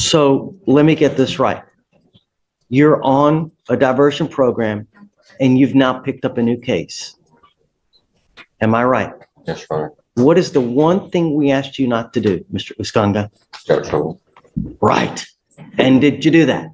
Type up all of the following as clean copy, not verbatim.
So let me get this right. You're on a diversion program and you've now picked up a new case. Am I right? Yes, Your Honor. What is the one thing we asked you not to do, Mr. Uskanga? Start trouble. Right. And did you do that?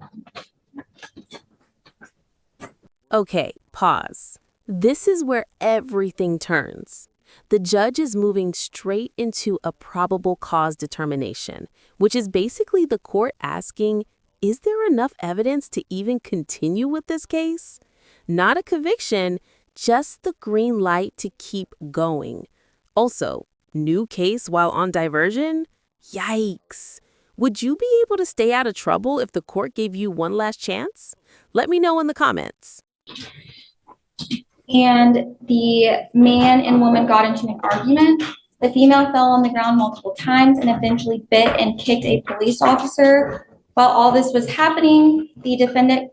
Okay, pause. This is where everything turns. The judge is moving straight into a probable cause determination, which is basically the court asking, is there enough evidence to even continue with this case? Not a conviction, just the green light to keep going. Also, new case while on diversion? Yikes. Would you be able to stay out of trouble if the court gave you one last chance? Let me know in the comments. And the man and woman got into an argument. The female fell on the ground multiple times and eventually bit and kicked a police officer. While all this was happening, the defendant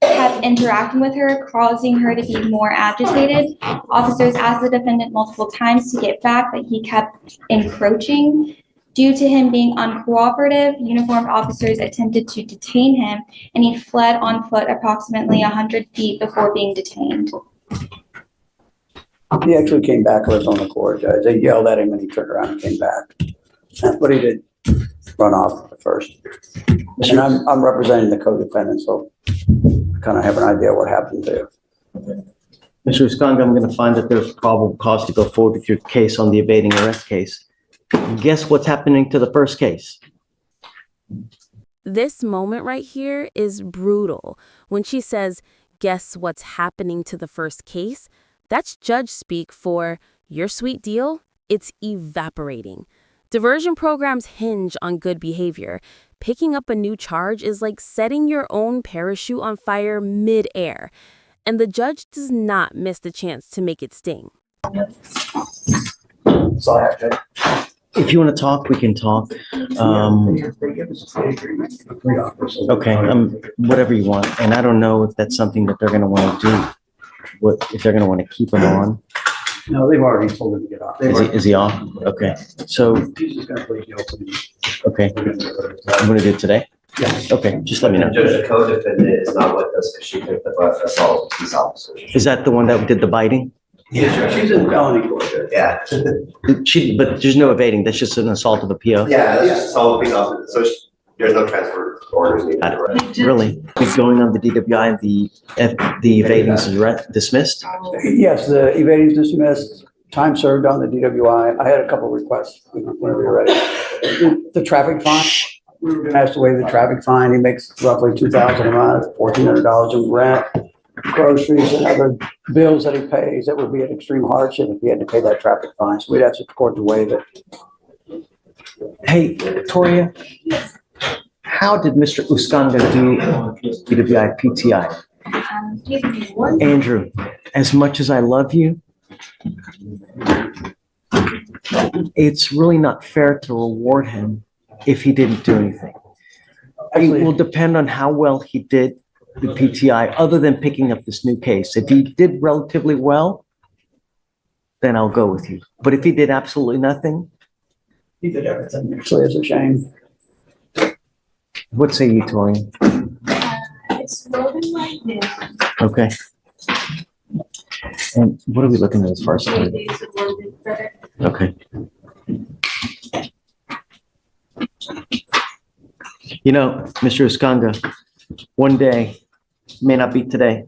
kept interacting with her, causing her to be more agitated. Officers asked the defendant multiple times to get back, but he kept encroaching. Due to him being uncooperative, uniformed officers attempted to detain him, and he fled on foot approximately 100 feet before being detained. He actually came back with on the court, Judge. They yelled at him and he turned around and came back. That's what he did, run off at first. And I'm representing the co-defendant, so I kind of have an idea what happened there. Mr. Uskanga, I'm going to find that there's probable cause to go forward with your case on the evading arrest case. Guess what's happening to the first case? This moment right here is brutal. When she says, guess what's happening to the first case? That's judge speak for your sweet deal, it's evaporating. Diversion programs hinge on good behavior. Picking up a new charge is like setting your own parachute on fire mid-air. And the judge does not miss the chance to make it sting. So I have to. If you want to talk, we can talk. Okay, whatever you want. And I don't know if that's something that they're going to want to do. If they're going to want to keep him on. No, they've already told him to get off. Is he off? Okay. So, He's just gonna plead guilty. okay. I'm going to do it today? Yes. Okay, just let me know. Judge, the co-defendant is not with us because she picked up an assault with police officers. Is that the one that did the biting? Yeah, she's in felony court, Judge. Yeah. But there's no evading. That's just an assault of a PO? Yeah, that's just assault with police officers. So there's no transfer orders needed. Really? Going on the DWI, the evading is dismissed? Yes, the evading is dismissed, time served on the DWI. I had a couple of requests whenever you're ready. The traffic fine, we were gonna ask to waive the traffic fine. He makes roughly $2,000 a month, $1,400 in rent, groceries and other bills that he pays. That would be an extreme hardship if he had to pay that traffic fine. So we'd ask the court to waive it. Hey, Victoria, how did Mr. Uskanga do on DWI PTI? Andrew, as much as I love you, it's really not fair to reward him if he didn't do anything. It will depend on how well he did the PTI, other than picking up this new case. If he did relatively well, then I'll go with you. But if he did absolutely nothing, He did everything. Actually, it's a shame. what say you, Tori? It's rolling right now. Okay. And what are we looking at as far as time? 8 days of loaded credit. Okay. You know, Mr. Uskanga, one day, may not be today,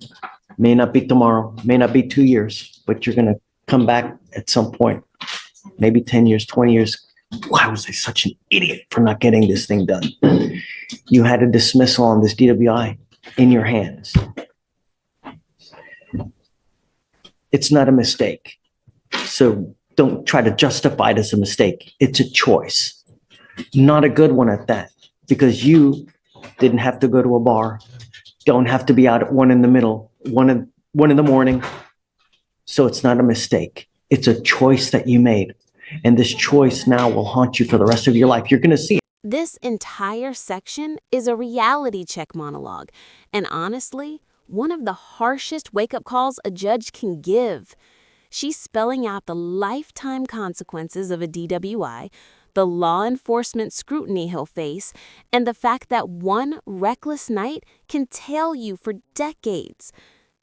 may not be tomorrow, may not be 2 years, but you're going to come back at some point, maybe 10 years, 20 years. Why was I such an idiot for not getting this thing done? You had a dismissal on this DWI in your hands. It's not a mistake. So don't try to justify it as a mistake. It's a choice. Not a good one at that, because you didn't have to go to a bar, don't have to be out at 1 in the morning. So it's not a mistake. It's a choice that you made. And this choice now will haunt you for the rest of your life. You're going to see it. This entire section is a reality check monologue, and honestly, one of the harshest wake-up calls a judge can give. She's spelling out the lifetime consequences of a DWI, the law enforcement scrutiny he'll face, and the fact that one reckless night can tail you for decades.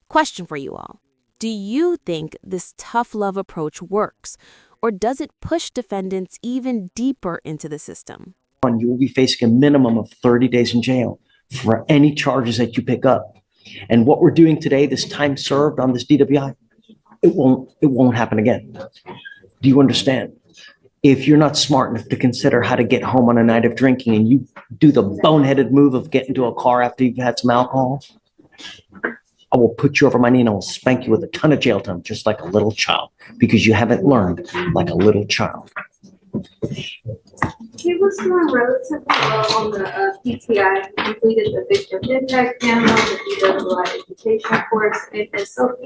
Question for you all. Do you think this tough love approach works, or does it push defendants even deeper into the system? You will be facing a minimum of 30 days in jail for any charges that you pick up. And what we're doing today, this time served on this DWI, it won't happen again. Do you understand? If you're not smart enough to consider how to get home on a night of drinking and you do the boneheaded move of getting into a car after you've had some alcohol, I will put you over my knee and I will spank you with a ton of jail time, just like a little child, because you haven't learned like a little child. He was doing relatively well on the PTI. He completed the victim impact panel, the DWI education course, and SOP.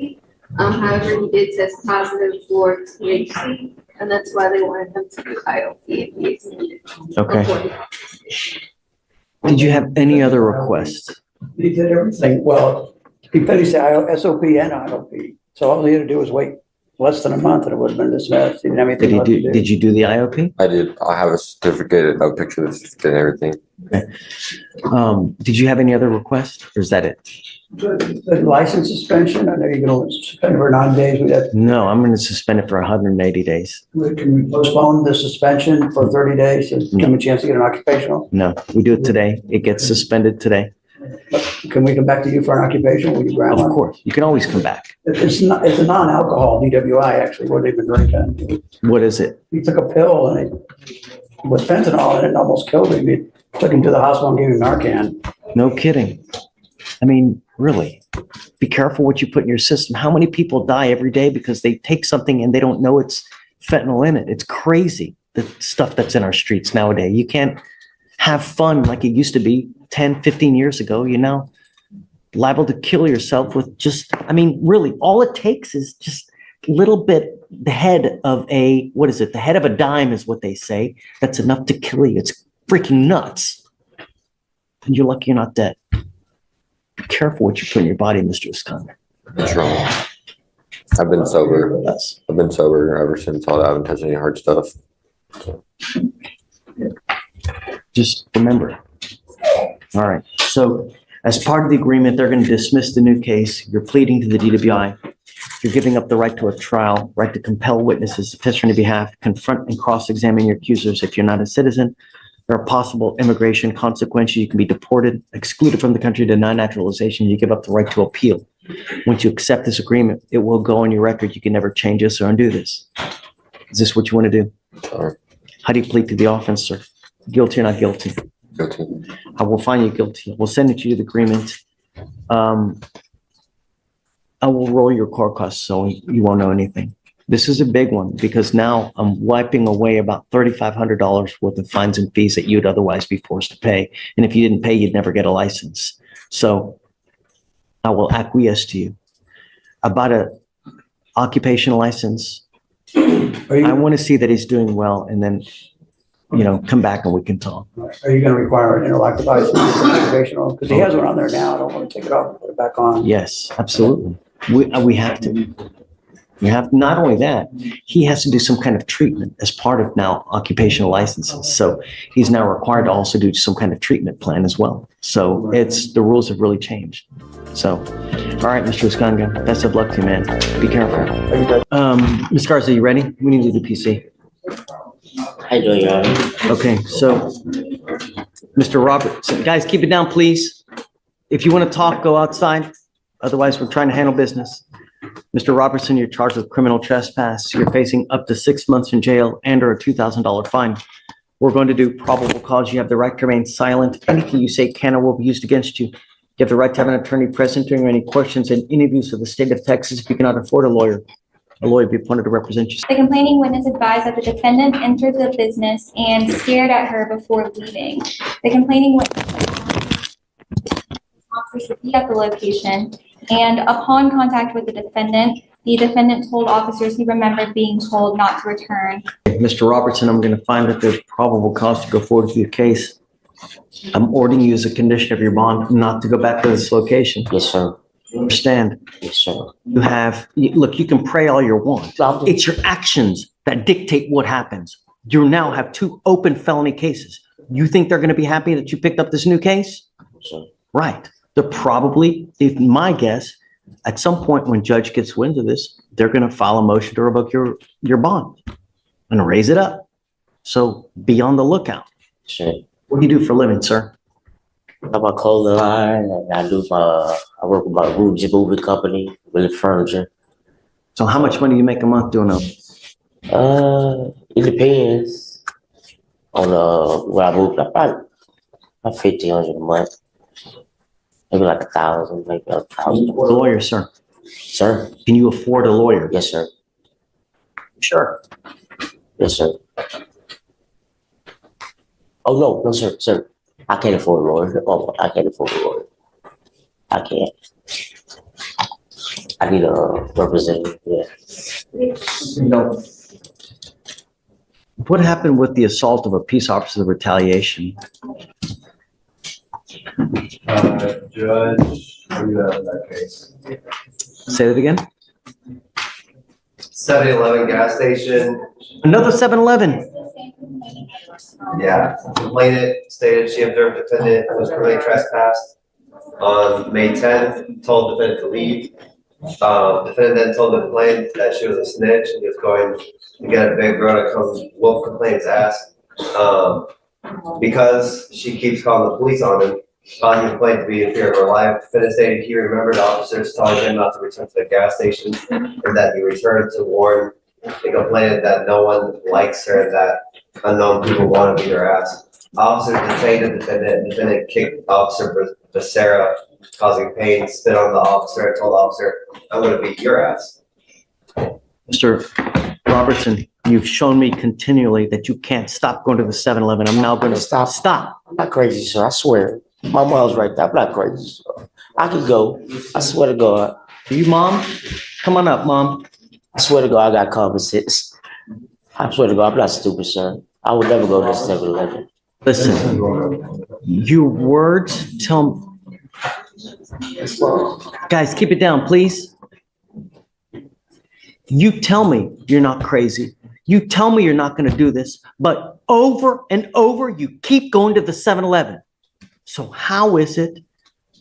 However, he did test positive for THC, and that's why they wanted him to do IOP and be extended. Okay. Did you have any other requests? He did everything. Well, he finished the SOP and IOP. So all he had to do was wait less than a month and it would have been dismissed. He didn't have anything left to do. Did you do the IOP? I did. I have a certificate, a picture of the certificate and everything. Did you have any other requests or is that it? The license suspension, I know you're going to suspend it for 9 days. No, I'm going to suspend it for 180 days. Can we postpone the suspension for 30 days and give him a chance to get an occupational? No, we do it today. It gets suspended today. Can we come back to you for an occupation? Will you grant Of one? course, you can always come back. It's a non-alcohol DWI, actually, what they've been drinking. What is it? He took a pill and it with fentanyl and it almost killed him. He took him to the hospital and gave him Narcan. No kidding. I mean, really, be careful what you put in your system. How many people die every day because they take something and they don't know it's fentanyl in it? It's crazy, the stuff that's in our streets nowadays. You can't have fun like it used to be 10, 15 years ago, you know, liable to kill yourself with just, I mean, really, all it takes is just a little bit, the head of a, what is it? The head of a dime is what they say. That's enough to kill you. It's freaking nuts. And you're lucky you're not dead. Be careful what you put in your body, Mr. Iskander. What's wrong? I've been sober. That's, I've been sober ever since. I haven't touched any hard stuff. just remember. All right. So as part of the agreement, they're going to dismiss the new case. You're pleading to the DWI. You're giving up the right to a trial, right to compel witnesses to testify on your behalf, confront and cross-examine your accusers. If you're not a citizen, there are possible immigration consequences. You can be deported, excluded from the country, denied naturalization. You give up the right to appeal. Once you accept this agreement, it will go on your record. You can never change this or undo this. Is this what you want to do? Sure. How do you plead to the offense, sir? Guilty or not guilty? Guilty. I will find you guilty. We'll send it to you, the agreement. I will roll your court costs so you won't know anything. This is a big one because now I'm wiping away about $3,500 worth of fines and fees that you'd otherwise be forced to pay. And if you didn't pay, you'd never get a license. So I will acquiesce to you. About a occupational license, I want to see that he's doing well and then, you know, come back and we can talk. Are you going to require an interlock device for occupational? Because he has one on there now. I don't want to take it off and put it back on. Yes, absolutely. We have to. We have, not only that, he has to do some kind of treatment as part of now occupational licenses. So he's now required to also do some kind of treatment plan as well. So the rules have really changed. So, all right, Mr. Iskanga, best of luck to you, man. Be careful. Ms. Garza, you ready? We need to do the PC. How you doing, Your Honor? Okay, so Mr. Robertson, guys, keep it down, please. If you want to talk, go outside. Otherwise, we're trying to handle business. Mr. Robertson, you're charged with criminal trespass. You're facing up to 6 months in jail and or a $2,000 fine. We're going to do probable cause. You have the right to remain silent. Anything you say can or will be used against you. You have the right to have an attorney present during any questions and interviews of the state of Texas. If you cannot afford a lawyer will be appointed to represent you. The complaining witness advised that the defendant entered the business and stared at her before leaving. The complaining witness officers would be at the location, and upon contact with the defendant told officers he remembered being told not to return. Mr. Robertson, I'm going to find that there's probable cause to go forward with your case. I'm ordering you as a condition of your bond not to go back to this location. Yes, sir. You understand? Yes, sir. Look, you can pray all you want. It's your actions that dictate what happens. You now have two open felony cases. You think they're going to be happy that you picked up this new case? Sir. Right. They're probably, if my guess, at some point when judge gets wind of this, they're going to file a motion to revoke your bond and raise it up. So be on the lookout. Sure. What do you do for a living, sir? I have a clothing line, and I work with my movie company, with furniture. So how much money do you make a month doing that? It depends on where I move. About 1,500 a month, maybe like 1,000, maybe 1,000. A lawyer, sir. Sir? Can you afford a lawyer? Yes, sir. Sure. Yes, sir. Oh no, sir. I can't afford a lawyer. Oh, I can't afford a lawyer. I can't. I need a representative. Yeah. No. What happened with the assault of a peace officer retaliation? Judge, who you have in that case? Say that again? 7-Eleven gas station. Another 7-Eleven. Yeah, complainant stated she observed defendant was criminally trespassed on May 10th, told defendant to leave. Defendant then told the complainant that she was a snitch and he was going to get a big girl to come whoop complainant's ass. Because she keeps calling the police on him, causing the complainant to be in fear of her life. Defendant stated he remembered officers telling him not to return to the gas station and that he returned to warn the complainant that no one likes her and that unknown people want to beat her ass. Officer detained the defendant. Defendant kicked Officer Becerra, causing pain, spit on the officer, and told the officer, "I'm going to beat your ass." Mr. Robertson, you've shown me continually that you can't stop going to the 7-Eleven. I'm now going to stop. I'm not crazy, sir. I swear. My mom's right there. I'm not crazy, sir. I can go. I swear to God. You, Mom? Come on up, Mom. I swear to God, I got common sense. I swear to God, I'm not stupid, sir. I would never go to 7-Eleven. Listen, your words tell me. Guys, keep it down, please. You tell me you're not crazy. You tell me you're not going to do this, but over and over, you keep going to the 7-Eleven. So how is it,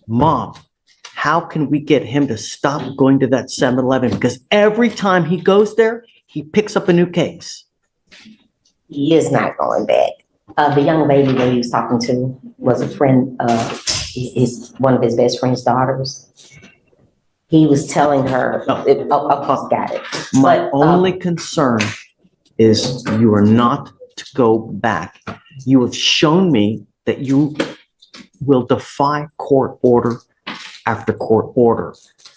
Mom, how can we get him to stop going to that 7-Eleven? Because every time he goes there, he picks up a new case. He is not going back. The young lady that he was talking to was a friend, one of his best friend's daughters. He was telling her, got it. My But, only concern is you are not to go back. You have shown me that you will defy court order after court order.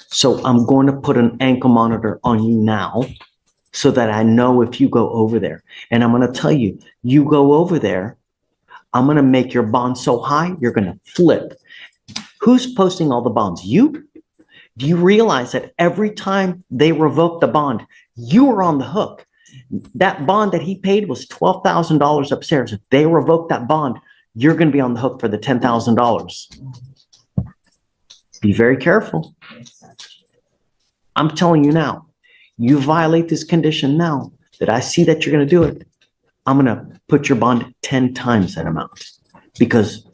So I'm going to put an ankle monitor on you now so that I know if you go over there. And I'm going to tell you, you go over there, I'm going to make your bond so high, you're going to flip. Who's posting all the bonds? You? Do you realize that every time they revoke the bond, you are on the hook? That bond that he paid was $12,000 upstairs. If they revoke that bond, you're going to be on the hook for the $10,000. Be very careful. I'm telling you now, you violate this condition now that I see that you're going to do it, I'm going to put your bond 10 times that amount because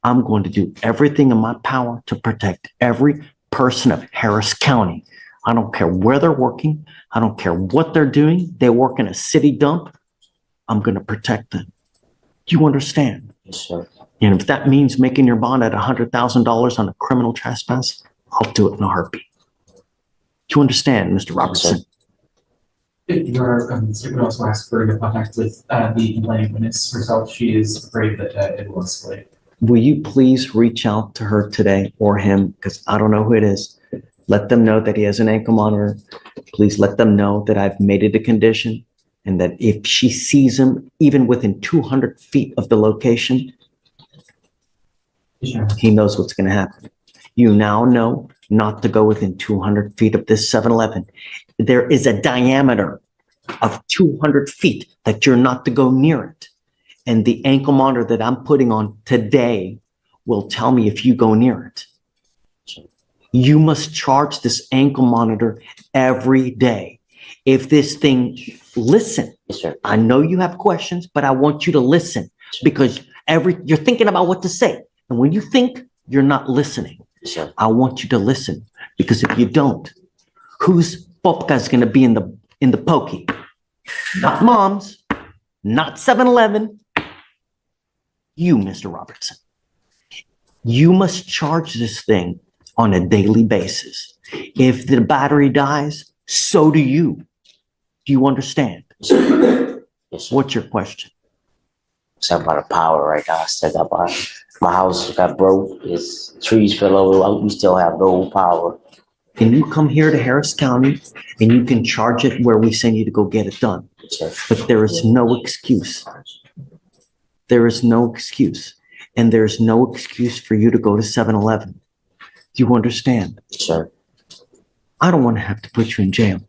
I'm going to do everything in my power to protect every person of Harris County. I don't care where they're working. I don't care what they're doing. They work in a city dump. I'm going to protect them. Do you understand? Yes, sir. And if that means making your bond at $100,000 on a criminal trespass, I'll do it in a heartbeat. Do you understand, Mr. Robertson? Your statement also asked for the contact with the complaining witness herself. She is afraid that it will escalate. Will you please reach out to her today or him? Because I don't know who it is. Let them know that he has an ankle monitor. Please let them know that I've made it a condition and that if she sees him even within 200 feet of the location, he knows what's going to happen. You now know not to go within 200 feet of this 7-Eleven. There is a diameter of 200 feet that you're not to go near it. And the ankle monitor that I'm putting on today will tell me if you go near it. You must charge this ankle monitor every day. If this thing listen. Yes, sir. I know you have questions, but I want you to listen because you're thinking about what to say. And when you think, you're not listening. Yes, sir. I want you to listen because if you don't, whose popka is going to be in the pokey? Not mom's, not 7-Eleven. You, Mr. Robertson. You must charge this thing on a daily basis. If the battery dies, so do you. Do you understand? Yes, sir. Yes, sir. What's your question? It's about the power right now. I said that my house got broke. Its trees fell over. We still have no power. Can you come here to Harris County and you can charge it where we send you to go get it done? Yes, sir. But there is no excuse. There is no excuse. And there's no excuse for you to go to 7-Eleven. Do you understand? Yes, sir. I don't want to have to put you in jail,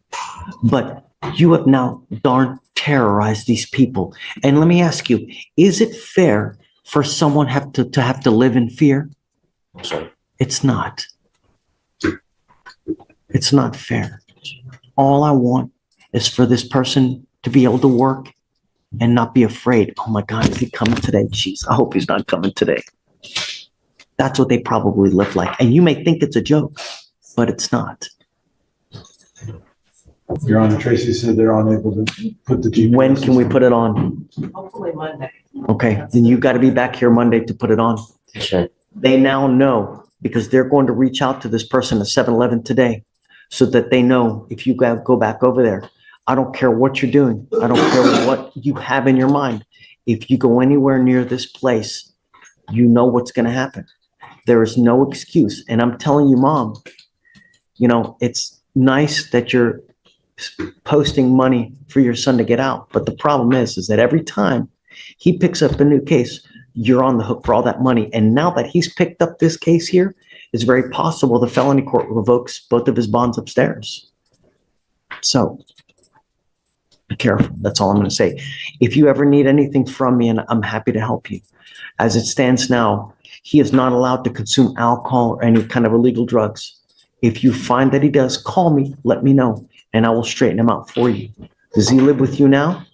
but you have now darn terrorized these people. And let me ask you, is it fair for someone to have to live in fear? Yes, sir. It's not. It's not fair. All I want is for this person to be able to work and not be afraid. Oh my God, is he coming today? Jeez, I hope he's not coming today. That's what they probably live like. And you may think it's a joke, but it's not. Your Honor, Tracy said they're unable to put the GPS. When can we put it on? Hopefully Monday. Okay, then you got to be back here Monday to put it on. Yes, sir. They now know because they're going to reach out to this person at 7-Eleven today so that they know if you go back over there. I don't care what you're doing. I don't care what you have in your mind. If you go anywhere near this place, you know what's going to happen. There is no excuse. And I'm telling you, Mom, it's nice that you're posting money for your son to get out. But the problem is that every time he picks up a new case, you're on the hook for all that money. And now that he's picked up this case here, it's very possible the felony court revokes both of his bonds upstairs. So be careful. That's all I'm going to say. If you ever need anything from me, and I'm happy to help you. As it stands now, he is not allowed to consume alcohol or any kind of illegal drugs. If you find that he does, call me, let me know, and I will straighten him out for you. Does he live with you now?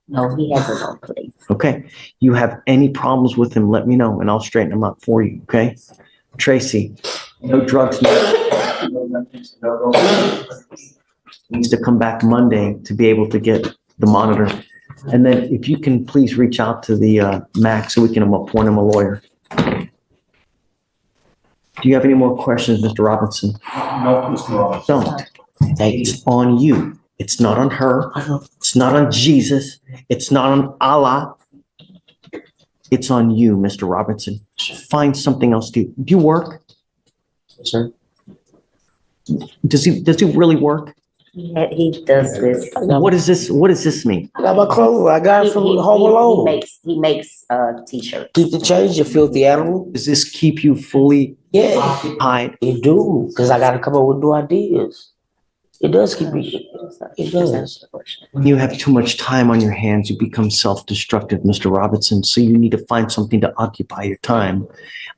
No, he has his own place. Okay. You have any problems with him, let me know, and I'll straighten him out for you, okay? Tracy, no drugs. Needs to come back Monday to be able to get the monitor. And then if you can please reach out to the MAC so we can appoint him a lawyer. Do you have any more questions, Mr. Robinson? No, Mr. Ross. Don't. Thank you. It's on you. It's not on her. It's not on Jesus. It's not on Allah. It's on you, Mr. Robinson. Find something else to do. Do you work? Yes, sir. Does he really work? He does this. What is this? What does this mean? I got my clothes. I got it from Home Alone. He makes t-shirts. Keep the change, you filthy animal. Does this keep you fully Yeah, occupied? it do, because I gotta come up with new ideas. It does keep me, it does. When you have too much time on your hands, you become self-destructive, Mr. Robinson. So you need to find something to occupy your time.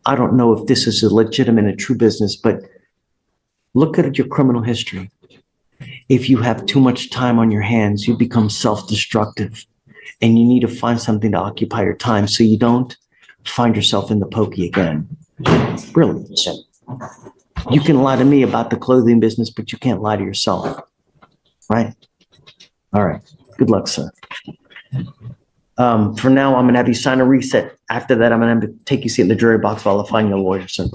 I don't know if this is a legitimate and true business, but look at your criminal history. If you have too much time on your hands, you become self-destructive, and you need to find something to occupy your time so you don't find yourself in the pokey again. Really. Yes, sir. You can lie to me about the clothing business, but you can't lie to yourself. Right? All right. Good luck, sir. For now, I'm going to have you sign a reset. After that, I'm going to have to take you seat in the jury box while I find you a lawyer, sir.